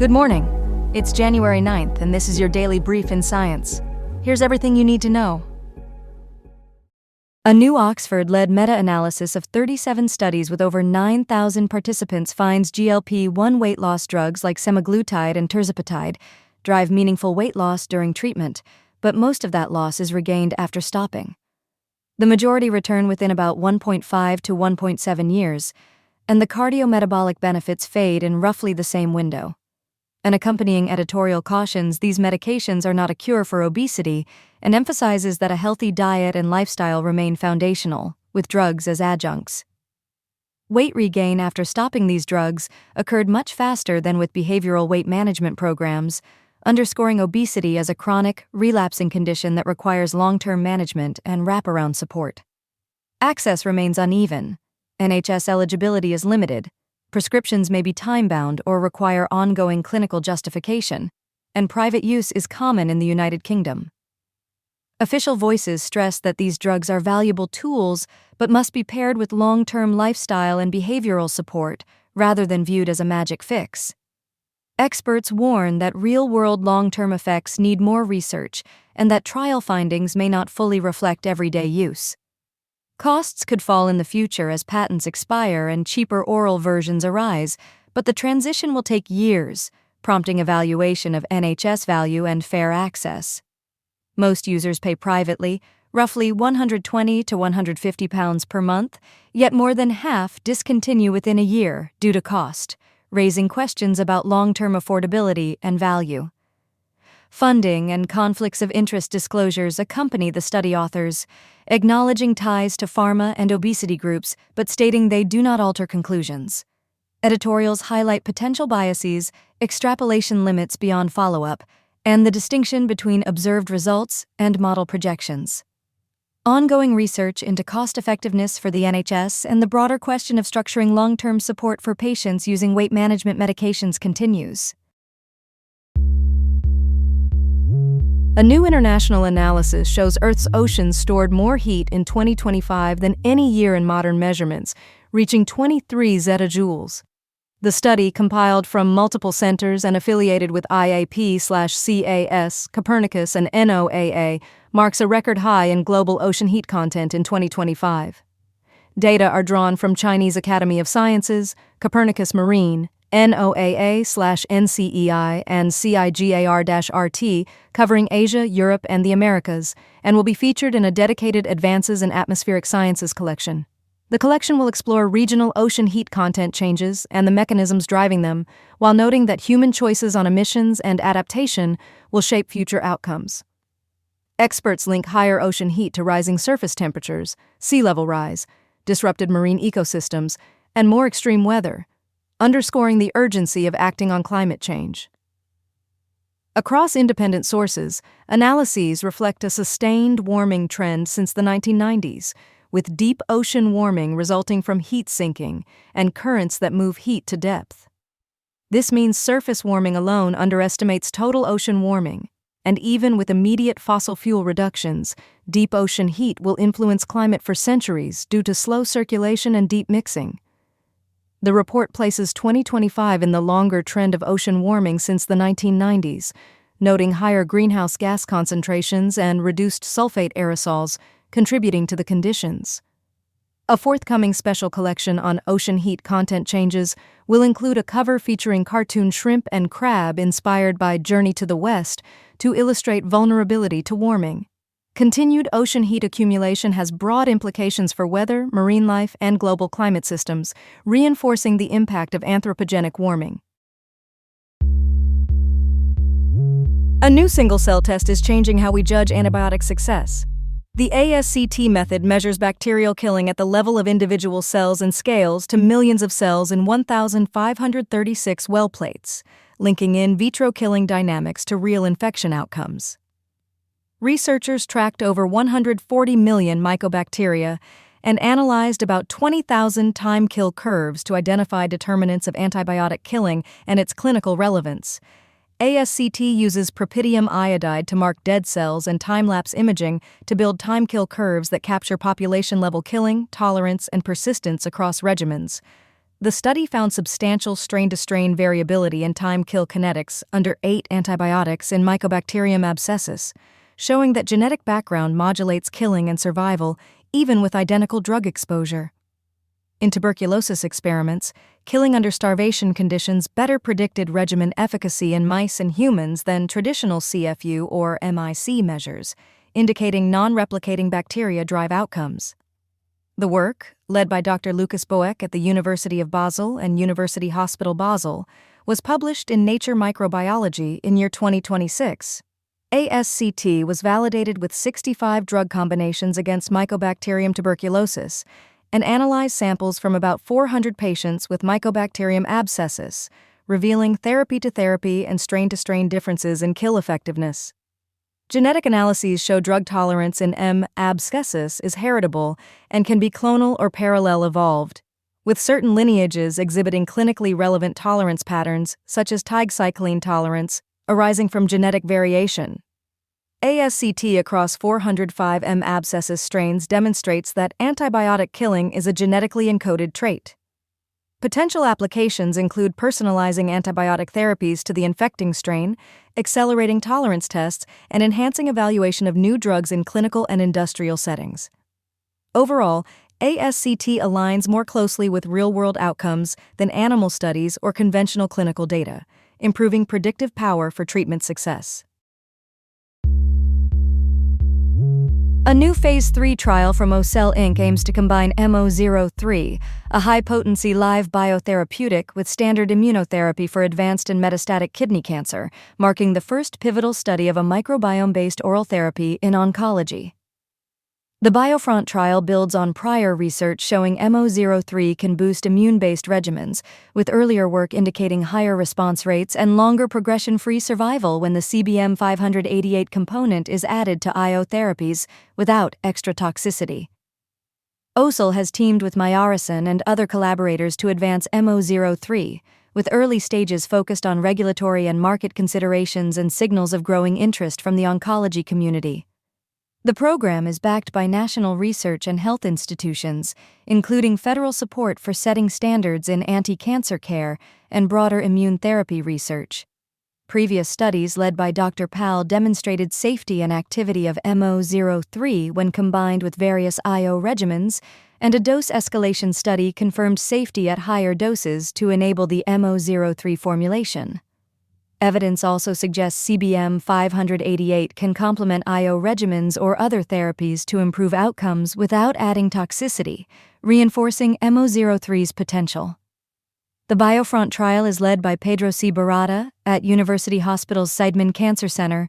Good morning. It's January 9th, and this is your daily brief in science. Here's everything you need to know. A new Oxford-led meta-analysis of 37 studies with over 9,000 participants finds GLP-1 weight loss drugs like semaglutide and tirzepatide drive meaningful weight loss during treatment, but most of that loss is regained after stopping. The majority return within about 1.5 to 1.7 years, and the cardiometabolic benefits fade in roughly the same window. An accompanying editorial cautions these medications are not a cure for obesity and emphasizes that a healthy diet and lifestyle remain foundational, with drugs as adjuncts. Weight regain after stopping these drugs occurred much faster than with behavioral weight management programs, underscoring obesity as a chronic, relapsing condition that requires long-term management and wraparound support. Access remains uneven. NHS eligibility is limited. Prescriptions may be time-bound or require ongoing clinical justification, and private use is common in the United Kingdom. Official voices stress that these drugs are valuable tools but must be paired with long-term lifestyle and behavioral support rather than viewed as a magic fix. Experts warn that real-world long-term effects need more research and that trial findings may not fully reflect everyday use. Costs could fall in the future as patents expire and cheaper oral versions arise, but the transition will take years, prompting evaluation of NHS value and fair access. Most users pay privately, roughly £120 to £150 per month, yet more than half discontinue within a year due to cost, raising questions about long-term affordability and value. Funding and conflicts of interest disclosures accompany the study authors, acknowledging ties to pharma and obesity groups but stating they do not alter conclusions. Editorials highlight potential biases, extrapolation limits beyond follow-up, and the distinction between observed results and model projections. Ongoing research into cost-effectiveness for the NHS and the broader question of structuring long-term support for patients using weight management medications continues. A new international analysis shows Earth's oceans stored more heat in 2025 than any year in modern measurements, reaching 23 zettajoules. The study, compiled from multiple centers and affiliated with IAP/CAS, Copernicus, and NOAA, marks a record high in global ocean heat content in 2025. Data are drawn from Chinese Academy of Sciences, Copernicus Marine, NOAA/NCEI, and CIGAR-RT, covering Asia, Europe, and the Americas, and will be featured in a dedicated Advances in Atmospheric Sciences collection. The collection will explore regional ocean heat content changes and the mechanisms driving them, while noting that human choices on emissions and adaptation will shape future outcomes. Experts link higher ocean heat to rising surface temperatures, sea level rise, disrupted marine ecosystems, and more extreme weather, underscoring the urgency of acting on climate change. Across independent sources, analyses reflect a sustained warming trend since the 1990s, with deep ocean warming resulting from heat sinking and currents that move heat to depth. This means surface warming alone underestimates total ocean warming, and even with immediate fossil fuel reductions, deep ocean heat will influence climate for centuries due to slow circulation and deep mixing. The report places 2025 in the longer trend of ocean warming since the 1990s, noting higher greenhouse gas concentrations and reduced sulfate aerosols contributing to the conditions. A forthcoming special collection on ocean heat content changes will include a cover featuring cartoon shrimp and crab inspired by Journey to the West to illustrate vulnerability to warming. Continued ocean heat accumulation has broad implications for weather, marine life, and global climate systems, reinforcing the impact of anthropogenic warming. A new single-cell test is changing how we judge antibiotic success. The ASCT method measures bacterial killing at the level of individual cells and scales to millions of cells in 1,536 well plates, linking in vitro killing dynamics to real infection outcomes. Researchers tracked over 140 million mycobacteria and analyzed about 20,000 time-kill curves to identify determinants of antibiotic killing and its clinical relevance. ASCT uses propydium iodide to mark dead cells and time-lapse imaging to build time-kill curves that capture population-level killing, tolerance, and persistence across regimens. The study found substantial strain-to-strain variability in time-kill kinetics under 8 antibiotics in Mycobacterium abscessus, showing that genetic background modulates killing and survival even with identical drug exposure. In tuberculosis experiments, killing under starvation conditions better predicted regimen efficacy in mice and humans than traditional CFU or MIC measures, indicating non-replicating bacteria drive outcomes. The work, led by Dr. Lukas Boeck at the University of Basel and University Hospital Basel, was published in Nature Microbiology in year 2026. ASCT was validated with 65 drug combinations against Mycobacterium tuberculosis and analyzed samples from about 400 patients with Mycobacterium abscessus, revealing therapy-to-therapy and strain-to-strain differences in kill effectiveness. Genetic analyses show drug tolerance in M. abscessus is heritable and can be clonal or parallel evolved, with certain lineages exhibiting clinically relevant tolerance patterns, such as tigecycline tolerance, arising from genetic variation. ASCT across 405 M. abscessus strains demonstrates that antibiotic killing is a genetically encoded trait. Potential applications include personalizing antibiotic therapies to the infecting strain, accelerating tolerance tests, and enhancing evaluation of new drugs in clinical and industrial settings. Overall, ASCT aligns more closely with real-world outcomes than animal studies or conventional clinical data, improving predictive power for treatment success. A new Phase 3 trial from Ocell Inc. aims to combine MO03, a high-potency live biotherapeutic, with standard immunotherapy for advanced and metastatic kidney cancer, marking the first pivotal study of a microbiome-based oral therapy in oncology. The BioFront trial builds on prior research showing MO03 can boost immune-based regimens, with earlier work indicating higher response rates and longer progression-free survival when the CBM 588 component is added to IO therapies without extra toxicity. Ocell has teamed with Myarison and other collaborators to advance MO03, with early stages focused on regulatory and market considerations and signals of growing interest from the oncology community. The program is backed by national research and health institutions, including federal support for setting standards in anti-cancer care and broader immune therapy research. Previous studies led by Dr. Pal demonstrated safety and activity of MO03 when combined with various IO regimens, and a dose escalation study confirmed safety at higher doses to enable the MO03 formulation. Evidence also suggests CBM 588 can complement IO regimens or other therapies to improve outcomes without adding toxicity, reinforcing MO03's potential. The BioFront trial is led by Pedro C. Barata at University Hospital's Seidman Cancer Center,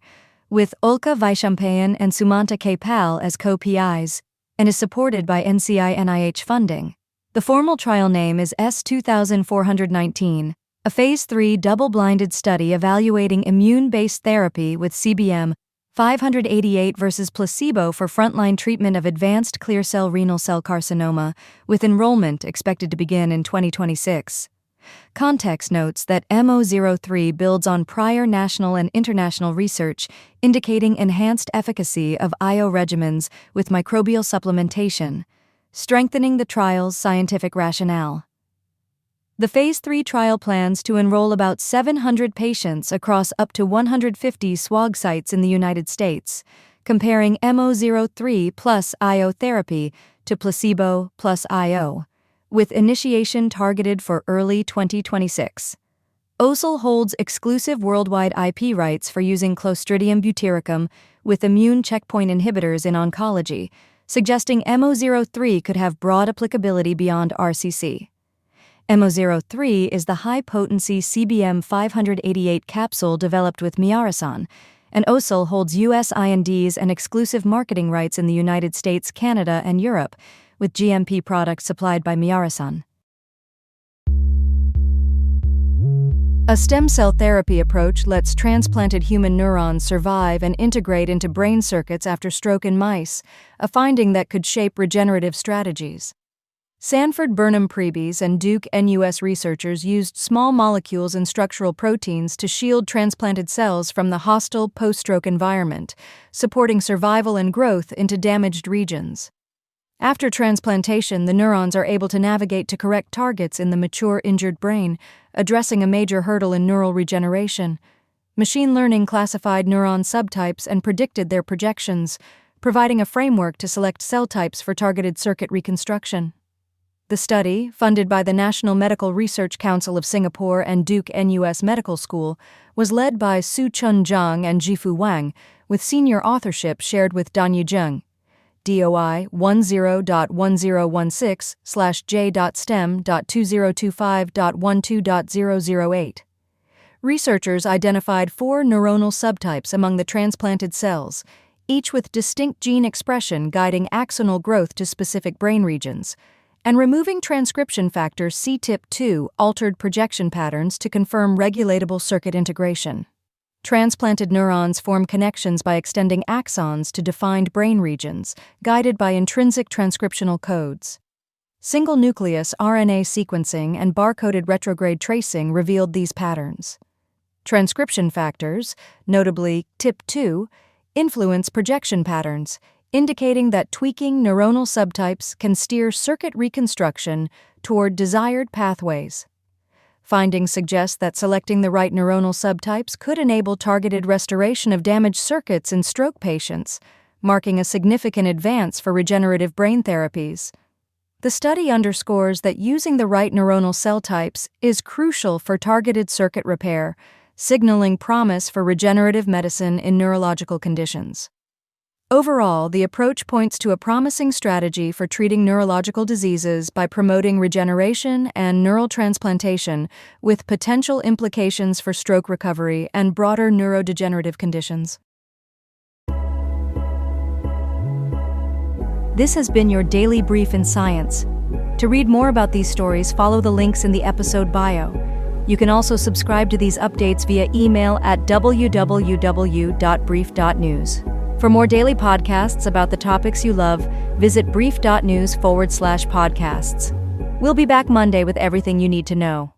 with Olka Vaishampayan and Sumanta K. Pal as co-PIs, and is supported by NCI-NIH funding. The formal trial name is S2419. A Phase 3 double-blinded study evaluating immune-based therapy with CBM 588 versus placebo for frontline treatment of advanced clear cell renal cell carcinoma, with enrollment expected to begin in 2026. Context notes that MO03 builds on prior national and international research indicating enhanced efficacy of IO regimens with microbial supplementation, strengthening the trial's scientific rationale. The Phase 3 trial plans to enroll about 700 patients across up to 150 SWOG sites in the United States, comparing MO03 plus IO therapy to placebo plus IO, with initiation targeted for early 2026. Ocell holds exclusive worldwide IP rights for using Clostridium butyricum with immune checkpoint inhibitors in oncology, suggesting MO03 could have broad applicability beyond RCC. MO03 is the high-potency CBM 588 capsule developed with Myarison, and Ocell holds U.S. INDs and exclusive marketing rights in the United States, Canada, and Europe, with GMP products supplied by Myarison. A stem cell therapy approach lets transplanted human neurons survive and integrate into brain circuits after stroke in mice, a finding that could shape regenerative strategies. Sanford Burnham Prebys and Duke NUS researchers used small molecules and structural proteins to shield transplanted cells from the hostile post-stroke environment, supporting survival and growth into damaged regions. After transplantation, the neurons are able to navigate to correct targets in the mature, injured brain, addressing a major hurdle in neural regeneration. Machine learning classified neuron subtypes and predicted their projections, providing a framework to select cell types for targeted circuit reconstruction. The study, funded by the National Medical Research Council of Singapore and Duke NUS Medical School, was led by Su-Chun Zhang and Jifu Wang, with senior authorship shared with Danyu Zheng. DOI 10.1016/J.STEM.2025.12.008. Researchers identified 4 neuronal subtypes among the transplanted cells, each with distinct gene expression guiding axonal growth to specific brain regions, and removing transcription factor CTIP2 altered projection patterns to confirm regulatable circuit integration. Transplanted neurons form connections by extending axons to defined brain regions, guided by intrinsic transcriptional codes. Single-nucleus RNA sequencing and barcoded retrograde tracing revealed these patterns. Transcription factors, notably TIP2, influence projection patterns, indicating that tweaking neuronal subtypes can steer circuit reconstruction toward desired pathways. Findings suggest that selecting the right neuronal subtypes could enable targeted restoration of damaged circuits in stroke patients, marking a significant advance for regenerative brain therapies. The study underscores that using the right neuronal cell types is crucial for targeted circuit repair, signaling promise for regenerative medicine in neurological conditions. Overall, the approach points to a promising strategy for treating neurological diseases by promoting regeneration and neural transplantation, with potential implications for stroke recovery and broader neurodegenerative conditions. This has been your daily brief in science. To read more about these stories, follow the links in the episode bio. You can also subscribe to these updates via email at www.brief.news. For more daily podcasts about the topics you love, visit brief.news/podcasts. We'll be back Monday with everything you need to know.